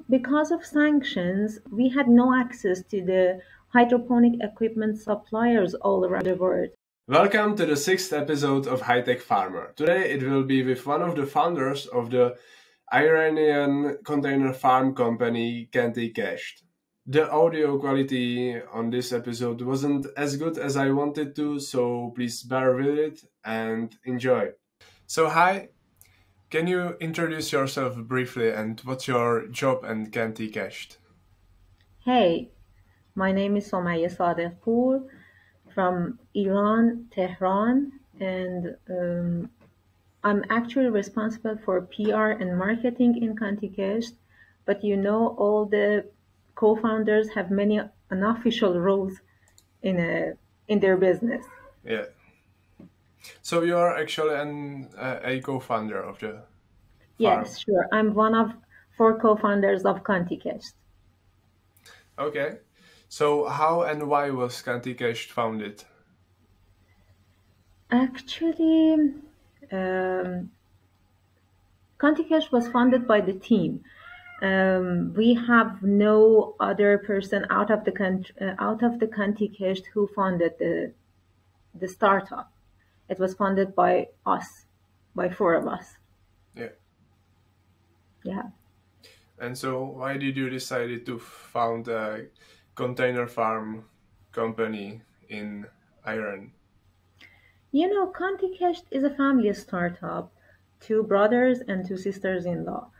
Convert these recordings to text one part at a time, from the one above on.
Because of sanctions, we had no access to the hydroponic equipment suppliers all around the world. Welcome to the sixth episode of Hitech Farmer. Today it will be with one of the founders of the Iranian container farm company Kantikesht. The audio quality on this episode wasn't as good as I wanted to, so please bear with it and enjoy. So hi, can you introduce yourself briefly and what's your job and Kantikesht? Hey, my name is Somayeh Sadeghpour from Iran, Tehran, and I'm actually responsible for PR and marketing in Kantikesht. But all the co-founders have many unofficial roles in in their business. Yeah. So you are actually a co-founder of the farm. Yes, sure. I'm one of four co-founders of Kantikesht. Okay. So how and why was Kantikesht founded? Actually, um, Kantikesht was funded by the team. We have no other person out of the Kantikesht who funded the startup. It was funded by us, by four of us. Yeah. Yeah. And so why did you decide to found a container farm company in Iran? Kantikesht is a family startup, two brothers and two sisters-in-law.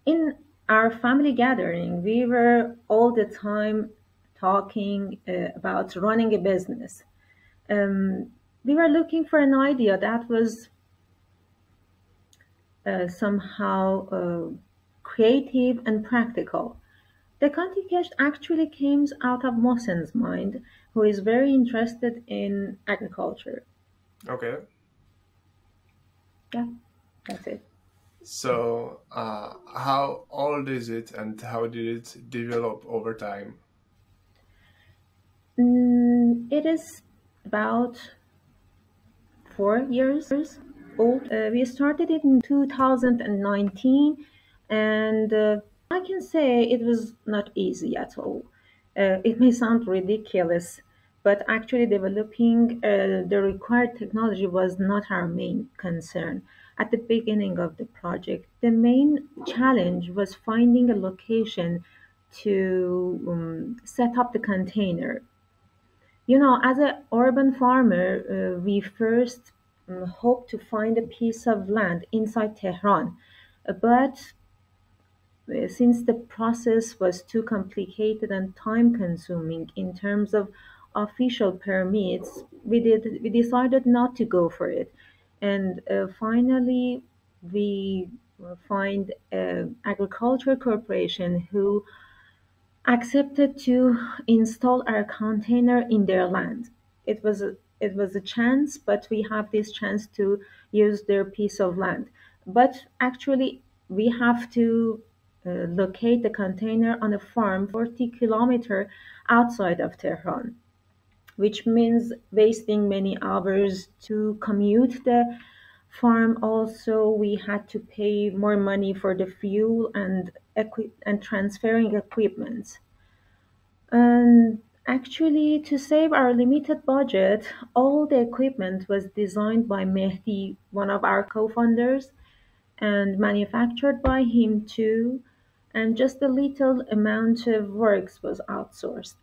In our family gathering, we were all the time talking about running a business. We were looking for an idea that was somehow creative and practical. The Kantikesht actually came out of Mohsen's mind, who is very interested in agriculture. Okay. Yeah, that's it. So how old is it and how did it develop over time? It is about 4 years old. We started it in 2019, and I can say it was not easy at all. It may sound ridiculous, but actually developing the required technology was not our main concern. At the beginning of the project, the main challenge was finding a location to set up the container. As an urban farmer, we first hoped to find a piece of land inside Tehran. But since the process was too complicated and time consuming in terms of official permits, we decided not to go for it. And finally, we find an agriculture corporation who accepted to install our container in their land. It was a chance, but we have this chance to use their piece of land. But actually, we have to locate the container on a farm 40 kilometer outside of Tehran, which means wasting many hours to commute the farm. Also, we had to pay more money for the fuel and transferring equipment. And actually, to save our limited budget, all the equipment was designed by Mehdi, one of our co-founders, and manufactured by him too, and just a little amount of works was outsourced.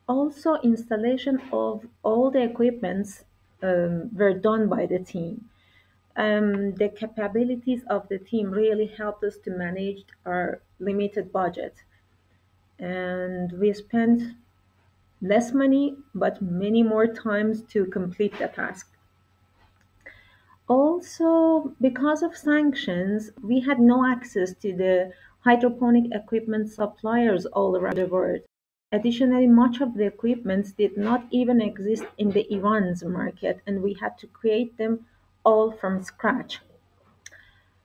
Also, installation of all the equipments were done by the team. The capabilities of the team really helped us to manage our limited budget, and we spent less money, but many more times to complete the task. Also, because of sanctions, we had no access to the hydroponic equipment suppliers all around the world. Additionally, much of the equipment did not even exist in the Iran's market, and we had to create them all from scratch.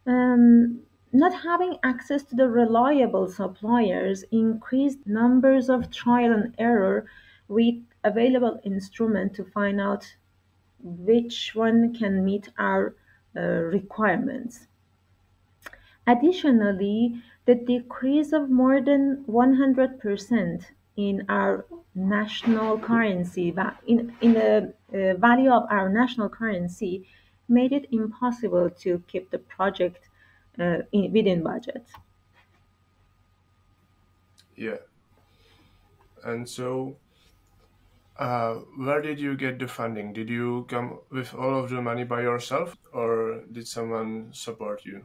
Not having access to the reliable suppliers increased numbers of trial and error with available instrument to find out which one can meet our requirements. Additionally, The decrease of more than 100% in our national currency, in the value of our national currency, made it impossible to keep the project within budget. Yeah. And so, where did you get the funding? Did you come with all of the money by yourself, or did someone support you?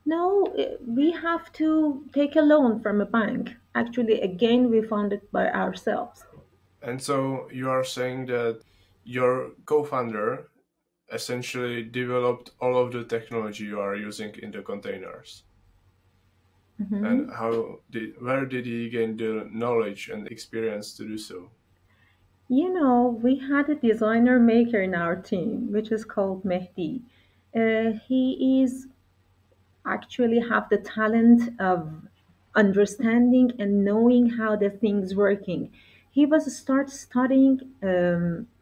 No, we have to take a loan from a bank. Actually, again, we fund it by ourselves. And so you are saying that your co-founder essentially developed all of the technology you are using in the containers. And Mhm. where did he gain the knowledge and experience to do so? We had a designer maker in our team, which is called Mehdi. He is actually have the talent of understanding and knowing how the things working. He was start studying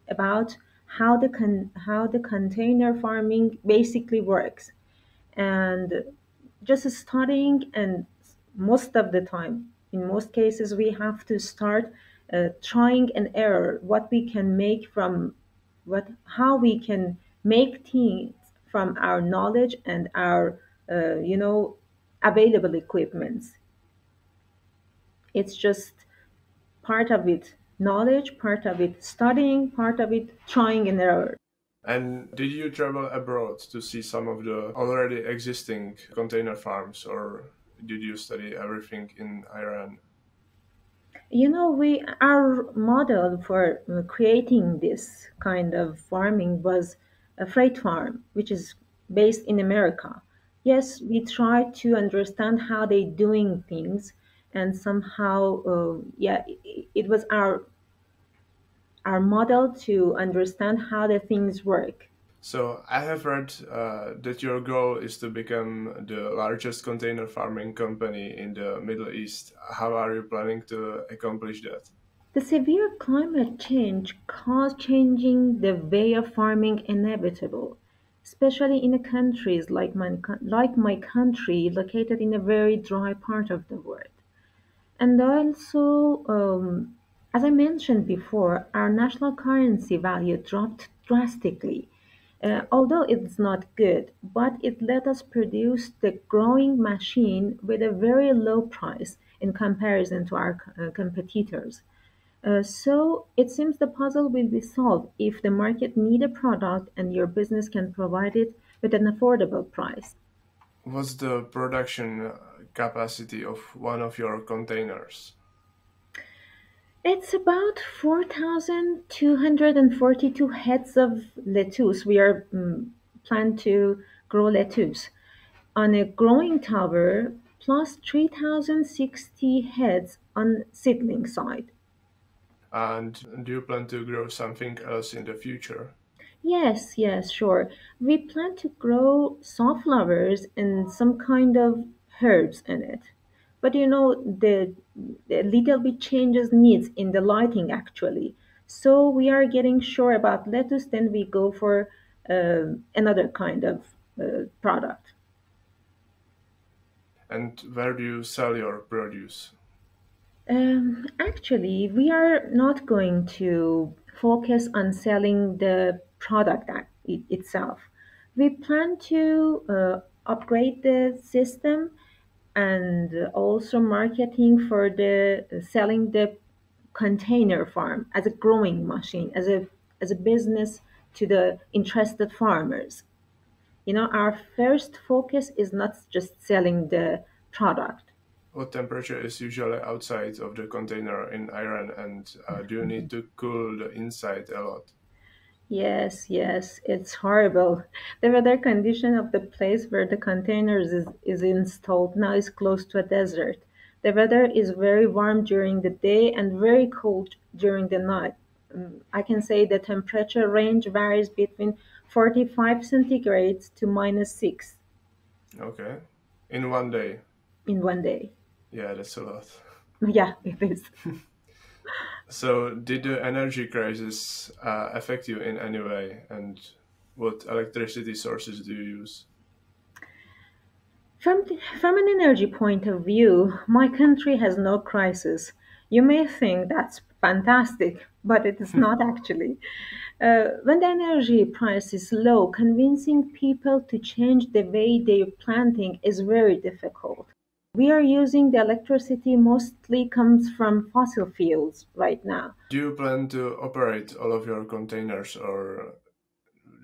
about how the container farming basically works, and just studying. And most of the time, in most cases, we have to start trying and error what we can make from what how we can make things from our knowledge and our uh, you know available equipments. It's just part of it knowledge, part of it studying, part of it trying and error. And did you travel abroad to see some of the already existing container farms, or did you study everything in Iran? We our model for creating this kind of farming was a freight farm, which is based in America. Yes, we try to understand how they doing things, and somehow, yeah, it was our model to understand how the things work. So I have read that your goal is to become the largest container farming company in the Middle East. How are you planning to accomplish that? The severe climate change caused changing the way of farming inevitable, especially in countries like my country, located in a very dry part of the world. And also, as I mentioned before, our national currency value dropped drastically. Yeah. Although it's not good, but it let us produce the growing machine with a very low price in comparison to our competitors. So it seems the puzzle will be solved if the market need a product and your business can provide it with an affordable price. What's the production capacity of one of your containers? It's about 4,242 heads of lettuce. We are plan to grow lettuce on a growing tower, plus 3,060 heads on seedling side. And do you plan to grow something else in the future? Yes, yes, sure. We plan to grow sunflowers and some kind of herbs in it. But the little bit changes needs in the lighting actually. So we are getting sure about lettuce, then we go for another kind of product. And where do you sell your produce? Actually, we are not going to focus on selling the product itself. We plan to upgrade the system and also marketing for the selling the container farm as a growing machine, as a business to the interested farmers. Our first focus is not just selling the product. What temperature is usually outside of the container in Iran, and do you need to cool the inside a lot? Yes, yes, it's horrible. The weather condition of the place where the containers is installed now is close to a desert. The weather is very warm during the day and very cold during the night. I can say the temperature range varies between 45 centigrades to -6 Okay. In one day. in one day. Yeah, that's a lot. Yeah, it is. So, did the energy crisis affect you in any way? And what electricity sources do you use? From an energy point of view, my country has no crisis. You may think that's fantastic, but it is not actually. When the energy price is low, convincing people to change the way they're planting is very difficult. We are using the electricity mostly comes from fossil fuels right now. Do you plan to operate all of your containers, or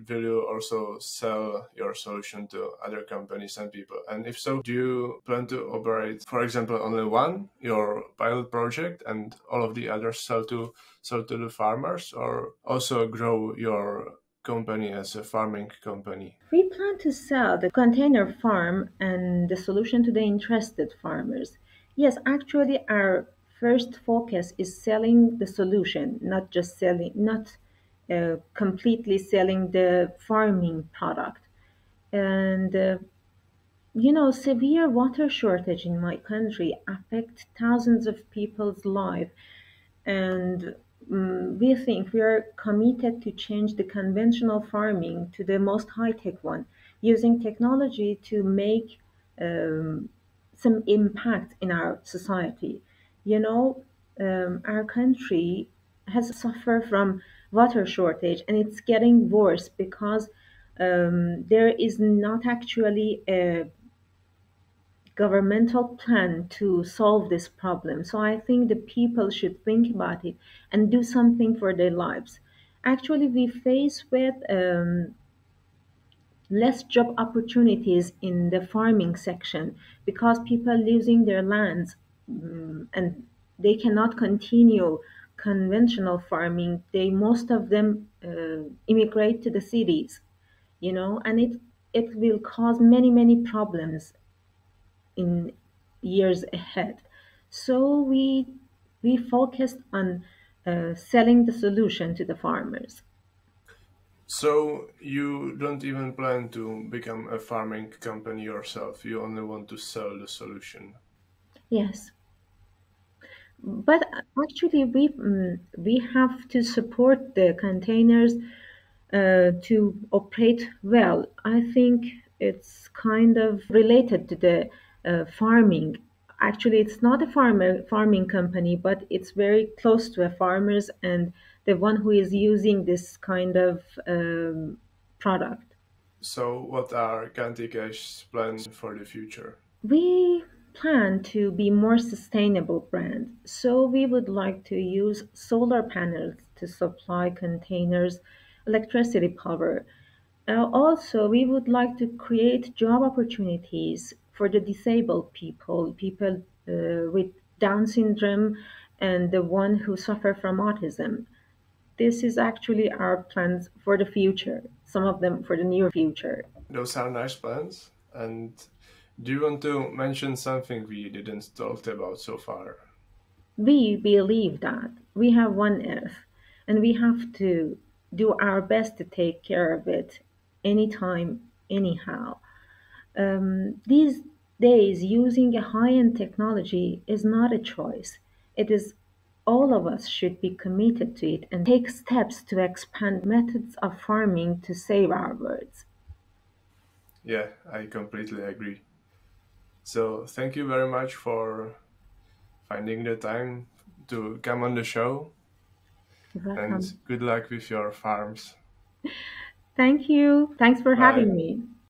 will you also sell your solution to other companies and people? And if so, do you plan to operate, for example, only one, your pilot project, and all of the others sell to the farmers, or also grow your company as a farming company? We plan to sell the container farm and the solution to the interested farmers. Yes, actually, our first focus is selling the solution, not just selling, not completely selling the farming product. And severe water shortage in my country affect thousands of people's life, and we think we are committed to change the conventional farming to the most high-tech one, using technology to make um, some impact in our society. You know, our country has suffered from water shortage, and it's getting worse because there is not actually a governmental plan to solve this problem. So I think the people should think about it and do something for their lives. Actually, we face with less job opportunities in the farming section because people losing their lands, and they cannot continue conventional farming. They most of them immigrate to the cities, and it will cause many problems in years ahead. So we focused on selling the solution to the farmers. So you don't even plan to become a farming company yourself. You only want to sell the solution. Yes, but actually we have to support the containers to operate well. I think it's kind of related to the farming. Actually, it's not a farming company, but it's very close to a farmers and the one who is using this kind of product. So what are Kantikesht's plans for the future? We plan to be more sustainable brand, so we would like to use solar panels to supply containers electricity power. Also, we would like to create job opportunities for the disabled people with Down syndrome, and the one who suffer from autism. This is actually our plans for the future, some of them for the near future. Those are nice plans. And do you want to mention something we didn't talk about so far? We believe that we have one Earth, and we have to do our best to take care of it anytime, anyhow. These days, using a high end technology is not a choice. It is all of us should be committed to it and take steps to expand methods of farming to save our birds. Yeah, I completely agree. So thank you very much for finding the time to come on the show, You're and welcome. good luck with your farms. Thank you. Thanks for Bye. having me.